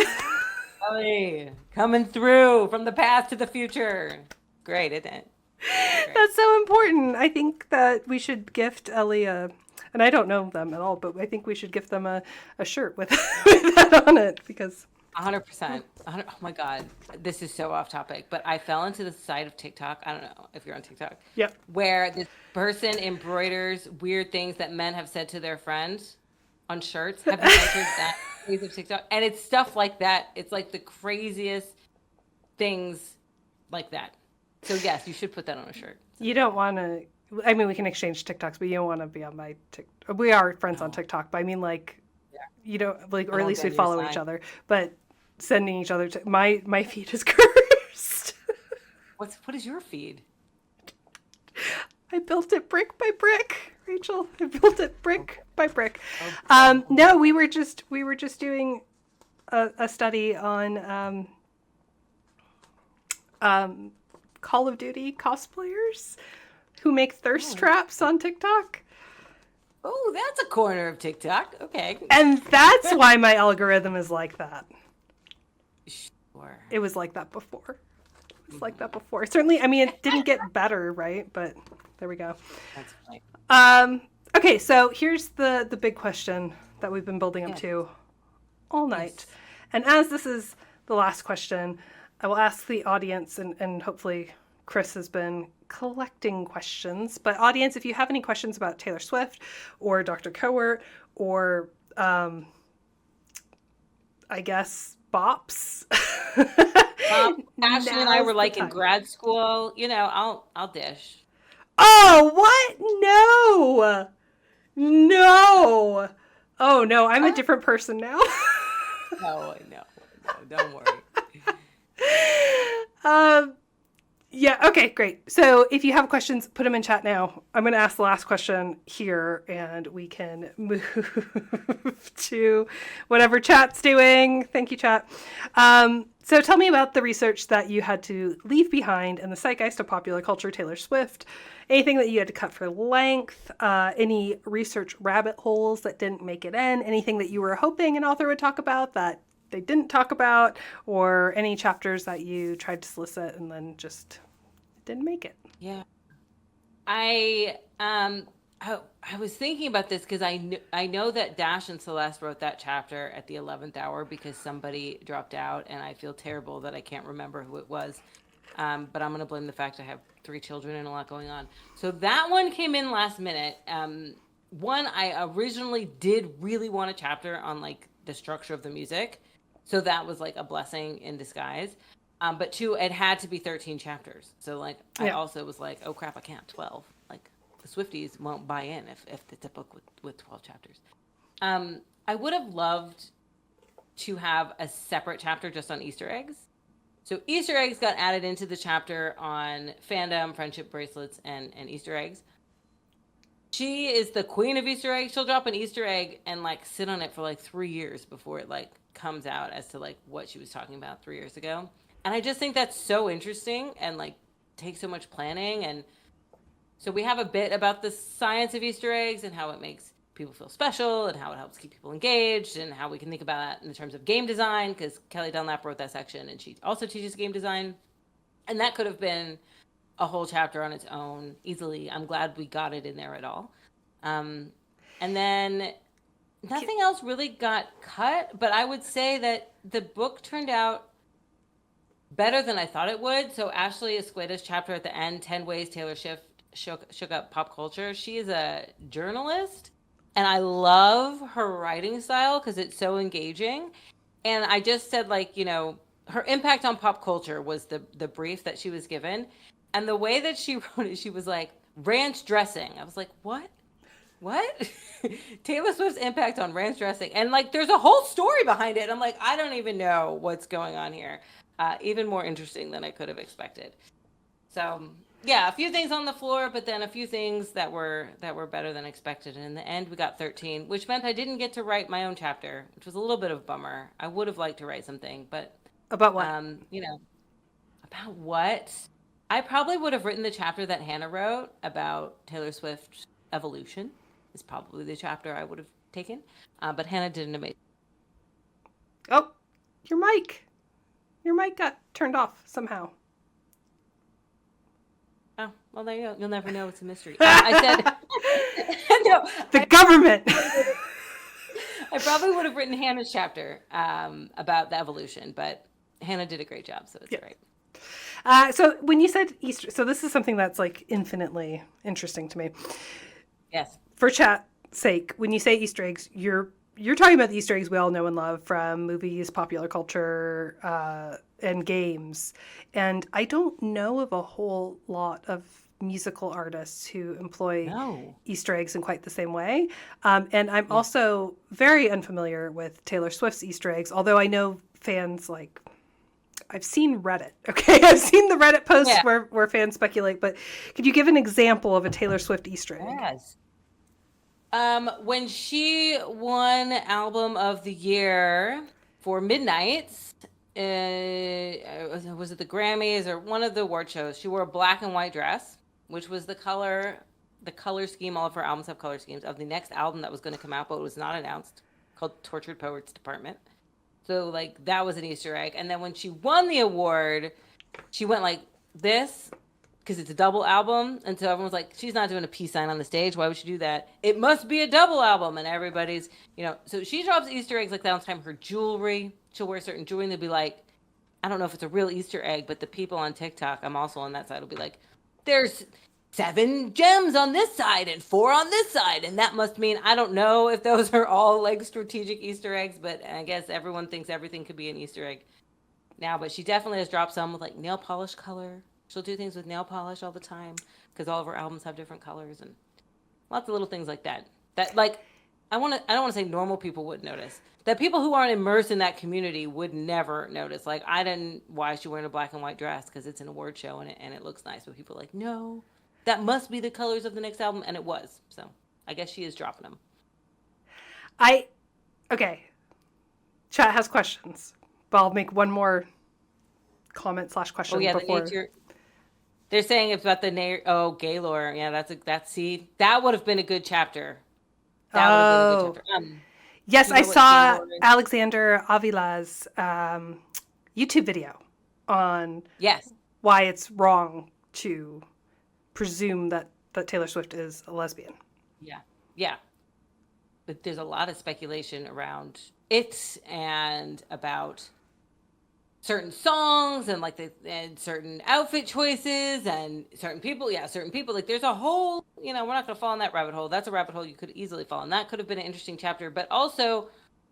Ellie, coming through from the past to the future. Great, isn't it? Great. That's so important. I think that we should gift Ellie and I don't know them at all, but I think we should gift them a shirt with that on it because 100%. Oh my God, this is so off topic, but I fell into the side of TikTok. I don't know if you're on TikTok. Yep. Where this person embroiders weird things that men have said to their friends on shirts. Have you entered that phase of TikTok? And it's stuff like that. It's like the craziest things like that. So yes, you should put that on a shirt. You don't want to. I mean, we can exchange TikToks, but you don't want to be on my TikTok. We are friends on TikTok, but I mean, like, you don't like, or at least we follow each other. But sending each other my feed is cursed. What is your feed? I built it brick by brick, Rachel. I built it brick by brick. Oh. No, we were just doing a study on Call of Duty cosplayers who make thirst traps on TikTok. Oh, that's a corner of TikTok. Okay. And that's why my algorithm is like that. Sure. It was like that before. It was like that before. Certainly, I mean, it didn't get better, right? But there we go. That's funny. Okay, so here's the big question that we've been building up to all night. And as this is the last question, I will ask the audience, and hopefully Chris has been collecting questions. But audience, if you have any questions about Taylor Swift or Dr. Kowert or, I guess, bops. Ashley and I were like in grad school. You know, I'll dish. Oh, what? No. Oh, no, I'm a different person now. No, don't worry. Yeah, okay, great. So if you have questions, put them in chat now. I'm going to ask the last question here, and we can move to whatever chat's doing. Thank you, chat. So tell me about the research that you had to leave behind in the zeitgeist of popular culture, Taylor Swift. Anything that you had to cut for length, any research rabbit holes that didn't make it in, anything that you were hoping an author would talk about that they didn't talk about, or any chapters that you tried to solicit and then just didn't make it. Yeah. I was thinking about this because I know that Dash and Celeste wrote that chapter at the 11th hour because somebody dropped out, and I feel terrible that I can't remember who it was. But I'm going to blame the fact I have 3 children and a lot going on. So that one came in last minute. One, I originally did really want a chapter on like the structure of the music. So that was like a blessing in disguise. But 2, it had to be 13 chapters. So like, I also was like, oh crap, I can't 12. Like the Swifties won't buy in if it's a book with 12 chapters. I would have loved to have a separate chapter just on Easter eggs. So Easter eggs got added into the chapter on fandom, friendship bracelets, and Easter eggs. She is the queen of Easter eggs. She'll drop an Easter egg and like sit on it for like 3 years before it like comes out as to like what she was talking about 3 years ago. And I just think that's so interesting and like takes so much planning. And so we have a bit about the science of Easter eggs and how it makes people feel special and how it helps keep people engaged and how we can think about that in terms of game design, because Kelly Dunlap wrote that section and she also teaches game design. And that could have been a whole chapter on its own easily. I'm glad we got it in there at all. And then nothing else really got cut, but I would say that the book turned out better than I thought it would. So Ashley Escueda's chapter at the end, 10 Ways Taylor Swift shook up pop culture. She is a journalist, and I love her writing style because it's so engaging. And I just said, like, you know, her impact on pop culture was the brief that she was given. And the way that she wrote it, she was like, ranch dressing. I was like, what? Taylor Swift's impact on ranch dressing. And like, there's a whole story behind it. I'm like, I don't even know what's going on here. Even more interesting than I could have expected. So yeah, a few things on the floor, but then a few things that were better than expected. And in the end, we got 13, which meant I didn't get to write my own chapter, which was a little bit of a bummer. I would have liked to write something, but about what? You know, about what? I probably would have written the chapter that Hannah wrote about Taylor Swift's evolution. Is probably the chapter I would have taken, but Hannah did an amazing. Oh, your mic got turned off somehow. Oh, well, there you go. You'll never know. It's a mystery. I said, no, the government. I probably would have written Hannah's chapter about the evolution, but Hannah did a great job, so it's great. So when you said Easter, so this is something that's like infinitely interesting to me. Yes. For chat's sake, when you say Easter eggs, you're talking about the Easter eggs we all know and love from movies, popular culture, and games. And I don't know of a whole lot of musical artists who employ Easter eggs in quite the same way. And I'm also very unfamiliar with Taylor Swift's Easter eggs, although I know fans like... I've seen Reddit, okay? I've seen the Reddit posts where fans speculate, but could you give an example of a Taylor Swift Easter egg? Yes. When she won Album of the Year for Midnights, was it the Grammys or one of the award shows, she wore a black and white dress, which was the color scheme, all of her albums have color schemes, of the next album that was going to come out, but it was not announced, called Tortured Poets Department. So, like, that was an Easter egg. And then when she won the award, she went like this, because it's a double album. And so everyone was like, she's not doing a peace sign on the stage. Why would she do that? It must be a double album. And everybody's, you know, so she drops Easter eggs like that all the time. Her jewelry, she'll wear certain jewelry, and they'll be like, I don't know if it's a real Easter egg, but the people on TikTok, I'm also on that side, will be like, there's 7 gems on this side and 4 on this side. And that must mean, I don't know if those are all like strategic Easter eggs, but I guess everyone thinks everything could be an Easter egg now. But she definitely has dropped some with like nail polish color. She'll do things with nail polish all the time because all of her albums have different colors and lots of little things like that. That like I don't want to say normal people would notice. That people who aren't immersed in that community would never notice. Like, why is she wearing a black and white dress? Because it's an award show and it looks nice. But people are like, no, that must be the colors of the next album. And it was. So I guess she is dropping them. Okay. Chat has questions, but I'll make one more comment / question before. They're saying it's about Gaylor. Yeah, that would have been a good chapter. That would have been a good chapter. Yes, I saw Alexander Avila's YouTube video on why it's wrong to presume that Taylor Swift is a lesbian. Yeah. But there's a lot of speculation around it and about certain songs and and certain outfit choices and certain people. Like, there's a whole, we're not going to fall in that rabbit hole. That's a rabbit hole you could easily fall in. That could have been an interesting chapter, but also,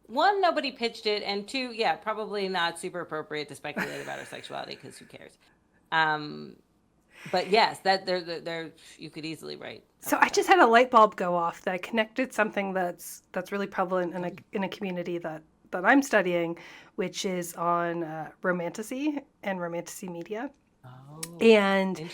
one, nobody pitched it, and two, probably not super appropriate to speculate about her sexuality, because who cares? But yes, that there you could easily write. So I just had a light bulb go off that I connected something that's really prevalent in a community that I'm studying, which is on romantasy and romantasy media. Oh, and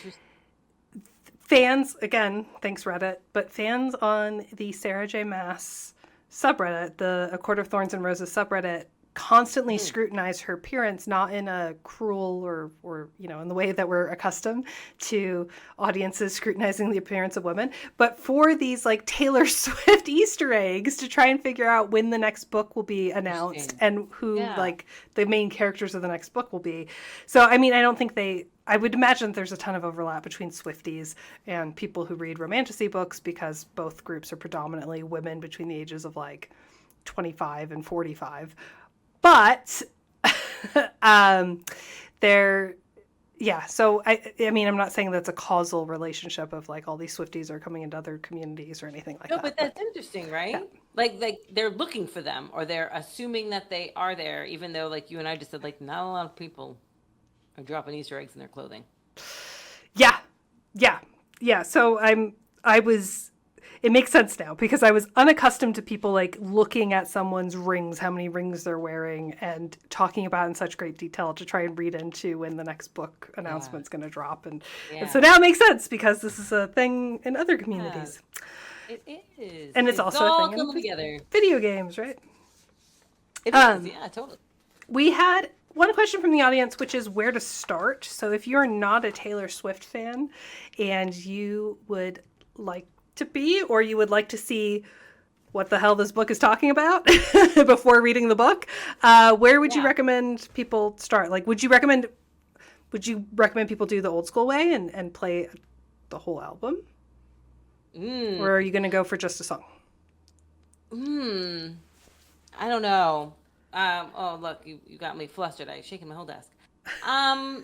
fans, again, thanks Reddit, but fans on the Sarah J. Maas subreddit, the A Court of Thorns and Roses subreddit, constantly scrutinize her appearance, not in a cruel or in the way that we're accustomed to audiences scrutinizing the appearance of women, but for these like Taylor Swift Easter eggs to try and figure out when the next book will be announced and who like the main characters of the next book will be. So I mean, I would imagine there's a ton of overlap between Swifties and people who read romantasy books, because both groups are predominantly women between the ages of like 25 and 45. But so I mean, I'm not saying that's a causal relationship of like all these Swifties are coming into other communities or anything like that. No, but that's interesting, right? Yeah. Like they're looking for them, or they're assuming that they are there, even though, like you and I just said, like not a lot of people are dropping Easter eggs in their clothing. Yeah. So it makes sense now, because I was unaccustomed to people like looking at someone's rings, how many rings they're wearing, and talking about in such great detail to try and read into when the next book announcement's going to drop. And so now it makes sense, because this is a thing in other communities. It is. And it's also all a thing coming in together. Video games, right? It is, yeah, totally. We had one question from the audience, which is where to start. So if you're not a Taylor Swift fan and you would like to be, or you would like to see what the hell this book is talking about before reading the book, where would you recommend people start? Like, would you recommend people do the old school way and play the whole album? Or are you going to go for just a song? I don't know. Oh, look, you got me flustered. I'm shaking my whole desk. I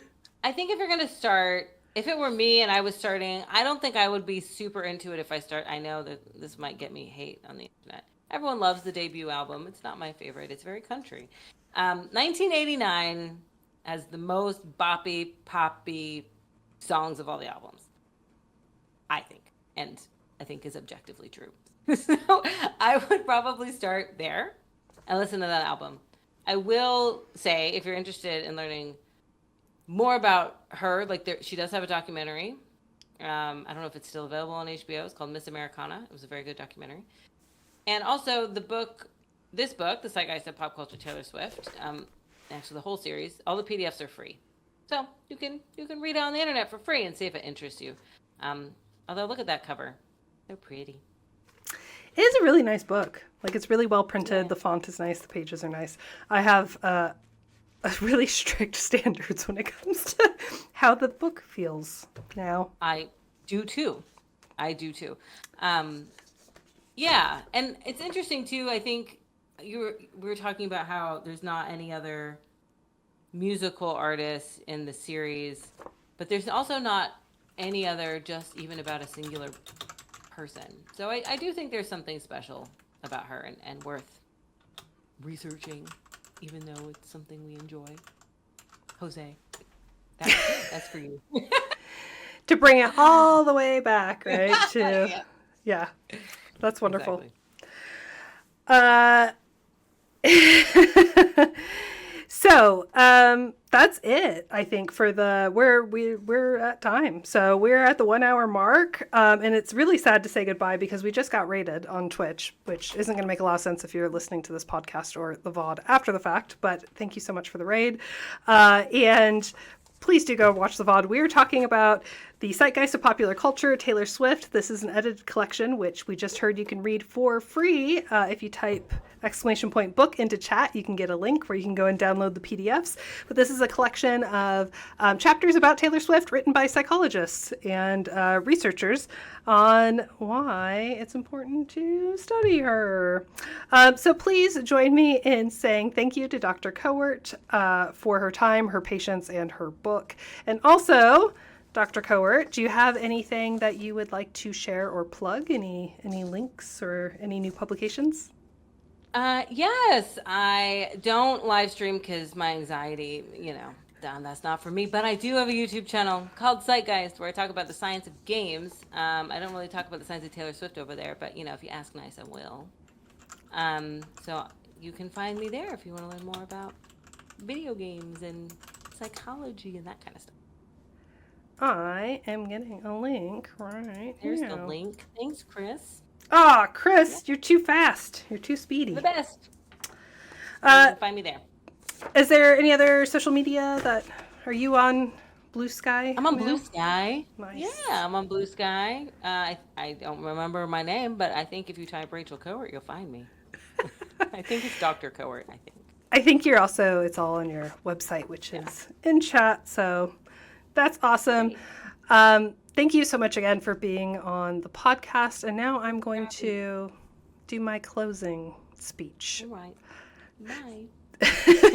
think if you're going to start, if it were me and I was starting, I don't think I would be super into it if I start. I know that this might get me hate on the internet. Everyone loves the debut album. It's not my favorite. It's very country. 1989 has the most boppy, poppy songs of all the albums, I think. And I think is objectively true. So I would probably start there and listen to that album. I will say, if you're interested in learning more about her, she does have a documentary. I don't know if it's still available on HBO. It's called Miss Americana. It was a very good documentary. And also this book, The Zeitgeist of Pop Culture Taylor Swift, actually the whole series, all the PDFs are free. So you can read it on the internet for free and see if it interests you. Although look at that cover. So pretty. It is a really nice book. Like, it's really well printed. Yeah. The font is nice. The pages are nice. I have a really strict standards when it comes to how the book feels now. I do too. Yeah, and it's interesting too. I think we were talking about how there's not any other musical artists in the series, but there's also not any other just even about a singular person. So I do think there's something special about her and worth researching, even though it's something we enjoy. Jose, that's for you. To bring it all the way back, right? Yeah. That's wonderful. So that's it, I think, for we're at time. So we're at the 1 hour mark, and it's really sad to say goodbye because we just got rated on Twitch, which isn't going to make a lot of sense if you're listening to this podcast or the VOD after the fact. But thank you so much for the raid, and please do go watch the VOD. We are talking about the Zeitgeist of Popular Culture, Taylor Swift. This is an edited collection, which we just heard you can read for free. If you type !book into chat, you can get a link where you can go and download the PDFs. But this is a collection of chapters about Taylor Swift written by psychologists and researchers on why it's important to study her. So please join me in saying thank you to Dr. Kowert for her time, her patience, and her book. And also, Dr. Kowert, do you have anything that you would like to share or plug? Any links or any new publications? Yes, I don't live stream because my anxiety, that's not for me. But I do have a YouTube channel called Zeitgeist where I talk about the science of games. I don't really talk about the science of Taylor Swift over there, but if you ask nice, I will. So you can find me there if you want to learn more about video games and psychology and that kind of stuff. I am getting a link right Here's now. the link. Thanks, Chris. Ah, Chris, You're too fast. You're too speedy. The best. You can find me there. Is there any other social media are you on Blue Sky? I'm on Blue Sky. Nice. Yeah, I'm on Blue Sky. I don't remember my name, but I think if you type Rachel Kowert, you'll find me. I think it's Dr. Kowert, I think it's all on your website, which is in chat. So that's awesome. Thank you so much again for being on the podcast. And now I'm going to do my closing speech. All right. Bye.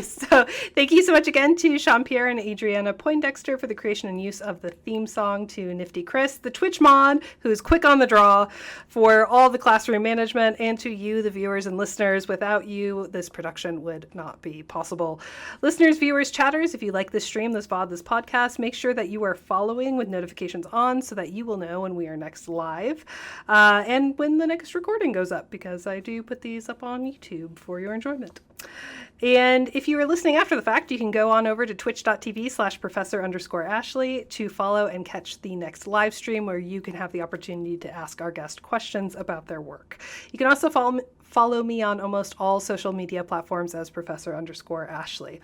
So thank you so much again to Shawn, Pierre, and Adrianna Poindexter for the creation and use of the theme song, to Nifty Chris, the Twitch mod, who's quick on the draw, for all the classroom management, and to you, the viewers and listeners. Without you, this production would not be possible. Listeners, viewers, chatters, if you like this stream, this VOD, this podcast, make sure that you are following with notifications on so that you will know when we are next live and when the next recording goes up, because I do put these up on YouTube for your enjoyment. And if you are listening after the fact, you can go on over to twitch.tv/professor_Ashley to follow and catch the next live stream where you can have the opportunity to ask our guest questions about their work. You can also follow me on almost all social media platforms as professor_Ashley.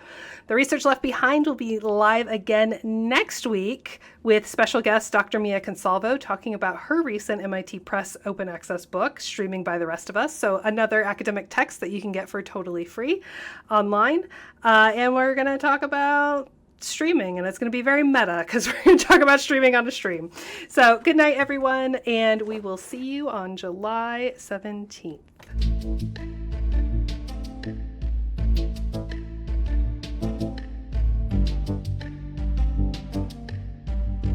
The Research Left Behind will be live again next week with special guest Dr. Mia Consalvo talking about her recent MIT Press open access book, Streaming by the Rest of Us. So another academic text that you can get for totally free online. And we're going to talk about streaming, and it's going to be very meta because we're going to talk about streaming on a stream. So good night, everyone, and we will see you on July 17th.